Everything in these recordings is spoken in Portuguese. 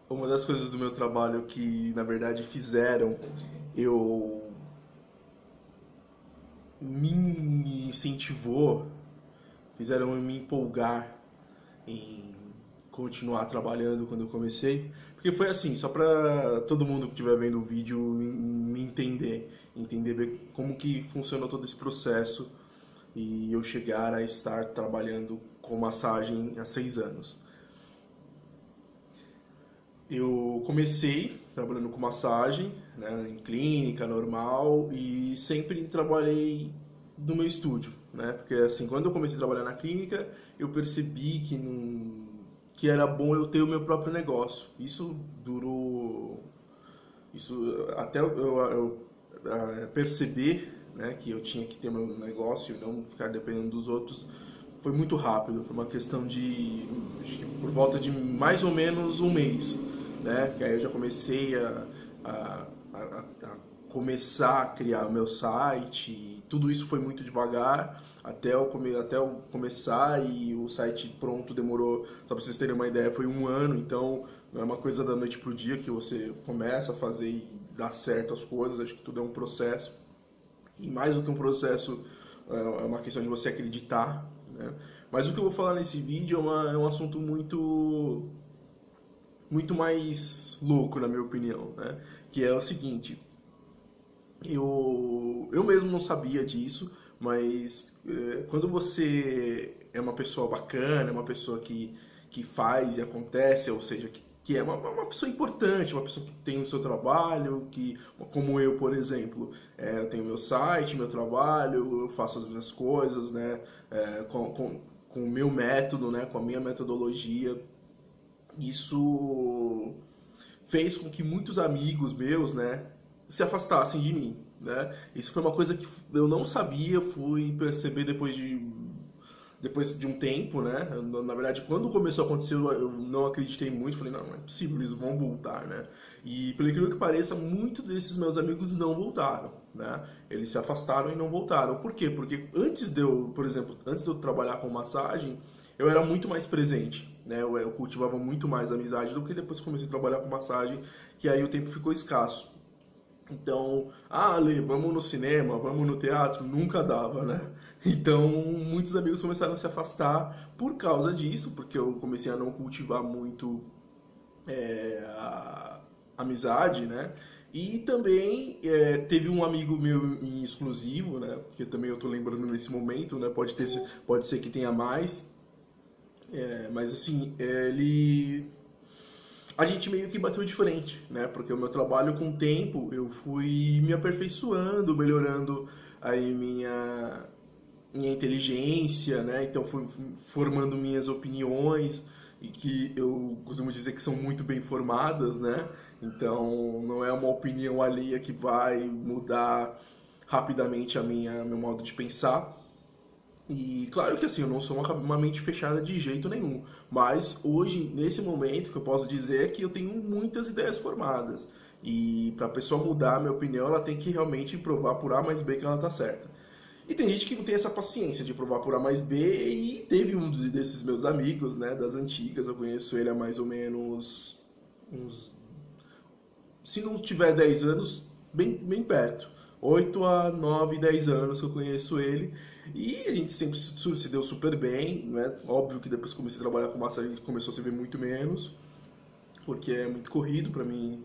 Uma das coisas do meu trabalho que, na verdade, fizeram eu me incentivou, fizeram eu me empolgar em continuar trabalhando quando eu comecei, porque foi assim, só para todo mundo que estiver vendo o vídeo me entender bem como que funcionou todo esse processo e eu chegar a estar trabalhando com massagem há 6 anos. Eu comecei trabalhando com massagem, né, em clínica normal e sempre trabalhei no meu estúdio, né? Porque assim, quando eu comecei a trabalhar na clínica, eu percebi que era bom eu ter o meu próprio negócio. Isso durou, isso até perceber, né, que eu tinha que ter meu negócio e não ficar dependendo dos outros. Foi muito rápido, foi uma questão de acho que por volta de mais ou menos um mês, né? Que aí eu já comecei a começar a criar meu site. E tudo isso foi muito devagar até eu começar e o site pronto demorou, só para vocês terem uma ideia, foi um ano. Então não é uma coisa da noite pro dia que você começa a fazer e dá certo as coisas. Acho que tudo é um processo e mais do que um processo é uma questão de você acreditar, né? Mas o que eu vou falar nesse vídeo é um assunto muito mais louco, na minha opinião, né? Que é o seguinte, eu mesmo não sabia disso, mas quando você é uma pessoa bacana, é uma pessoa que faz e acontece, ou seja, que é uma pessoa importante, uma pessoa que tem o seu trabalho, que, como eu, por exemplo, eu tenho meu site, meu trabalho, eu faço as minhas coisas, né, com o meu método, né, com a minha metodologia. Isso fez com que muitos amigos meus, né, se afastassem de mim, né? Isso foi uma coisa que eu não sabia, fui perceber depois de um tempo, né? Na verdade, quando começou a acontecer, eu não acreditei muito, falei, não, não é possível, eles vão voltar, né? E pelo incrível que pareça, muitos desses meus amigos não voltaram, né? Eles se afastaram e não voltaram. Por quê? Porque antes de eu, por exemplo, antes de eu trabalhar com massagem, eu era muito mais presente, né? Eu cultivava muito mais amizade do que depois que comecei a trabalhar com massagem, que aí o tempo ficou escasso. Então, Ale, vamos no cinema, vamos no teatro, nunca dava, né? Então, muitos amigos começaram a se afastar por causa disso, porque eu comecei a não cultivar muito a amizade, né? E também teve um amigo meu em exclusivo, né? Que também eu tô lembrando nesse momento, né? Pode ser que tenha mais, mas assim, a gente meio que bateu de frente, né? Porque o meu trabalho com o tempo eu fui me aperfeiçoando, melhorando aí minha inteligência, né? Então fui formando minhas opiniões e que eu costumo dizer que são muito bem formadas, né? Então não é uma opinião alheia que vai mudar rapidamente meu modo de pensar. E claro que assim, eu não sou uma mente fechada de jeito nenhum, mas hoje, nesse momento, que eu posso dizer é que eu tenho muitas ideias formadas. E para a pessoa mudar a minha opinião, ela tem que realmente provar por A mais B que ela tá certa. E tem gente que não tem essa paciência de provar por A mais B, e teve um desses meus amigos, né, das antigas, eu conheço ele há mais ou menos uns, se não tiver 10 anos, bem perto. 8 a 9, 10 anos que eu conheço ele. E a gente sempre se deu super bem, né? Óbvio que depois que comecei a trabalhar com massa, a gente começou a se ver muito menos, porque é muito corrido para mim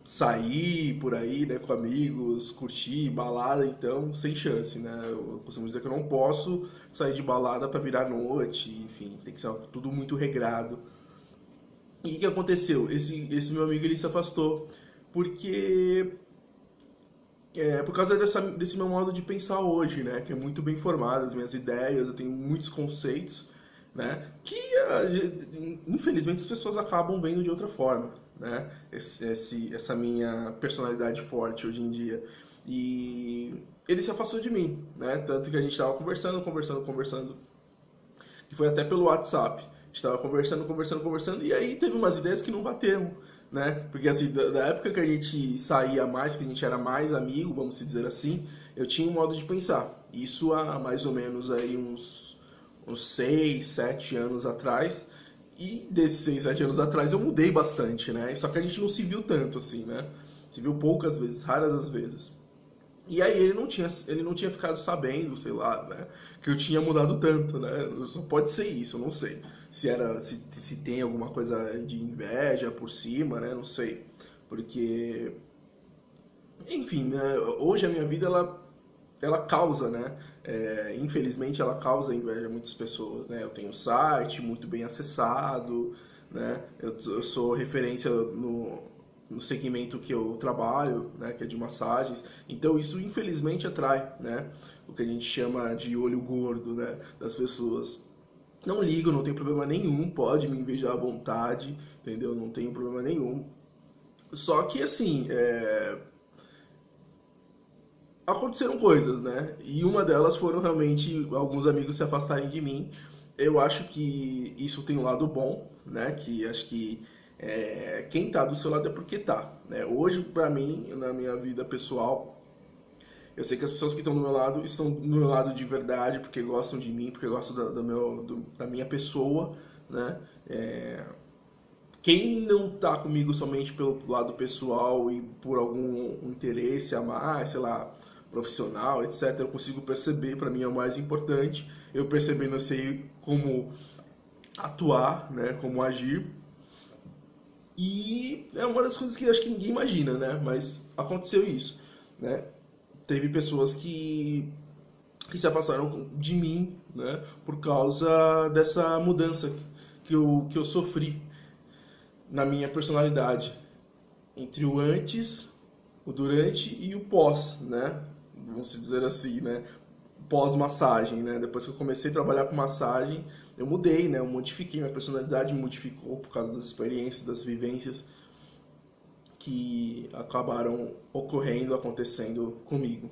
sair por aí, né, com amigos, curtir balada, então sem chance, né? Eu costumo dizer que eu não posso sair de balada para virar noite, enfim, tem que ser tudo muito regrado. E o que aconteceu? Esse meu amigo ele se afastou porque por causa desse meu modo de pensar hoje, né? Que é muito bem formado, as minhas ideias, eu tenho muitos conceitos, né? Que infelizmente as pessoas acabam vendo de outra forma, né? Essa minha personalidade forte hoje em dia. E ele se afastou de mim, né? Tanto que a gente estava conversando, que foi até pelo WhatsApp. A gente estava conversando, e aí teve umas ideias que não bateram, né? Porque assim, da época que a gente saía mais, que a gente era mais amigo, vamos dizer assim, eu tinha um modo de pensar. Isso há mais ou menos aí uns 6, 7 anos atrás. E desses 6, 7 anos atrás eu mudei bastante, né? Só que a gente não se viu tanto assim, né? Se viu poucas vezes, raras as vezes. E aí ele não tinha ficado sabendo, sei lá, né? Que eu tinha mudado tanto, né? Só pode ser isso, eu não sei. Se tem alguma coisa de inveja por cima, né? Não sei. Porque, enfim, né? Hoje a minha vida ela causa, né? Infelizmente ela causa inveja a muitas pessoas, né? Eu tenho um site muito bem acessado, né? Eu sou referência no segmento que eu trabalho, né? Que é de massagens. Então isso infelizmente atrai, né? O que a gente chama de olho gordo, né? Das pessoas. Não ligo, não tem problema nenhum, pode me invejar à vontade, entendeu? Não tenho problema nenhum. Só que assim, aconteceram coisas, né? E uma delas foram realmente alguns amigos se afastarem de mim. Eu acho que isso tem um lado bom, né? Que acho que quem tá do seu lado é porque tá, né? Hoje, pra mim, na minha vida pessoal, eu sei que as pessoas que estão do meu lado estão do meu lado de verdade, porque gostam de mim, porque gostam da minha pessoa, né? Quem não tá comigo somente pelo lado pessoal e por algum interesse a mais, sei lá, profissional, etc., eu consigo perceber, para mim é o mais importante. Eu percebendo, eu sei como atuar, né, como agir. E é uma das coisas que eu acho que ninguém imagina, né? Mas aconteceu isso, né? Teve pessoas que se afastaram de mim, né, por causa dessa mudança que eu sofri na minha personalidade, entre o antes, o durante e o pós, né? Vamos dizer assim, né? Pós-massagem, né? Depois que eu comecei a trabalhar com massagem, eu mudei, né? Eu modifiquei, minha personalidade modificou por causa das experiências, das vivências que acabaram ocorrendo, acontecendo comigo.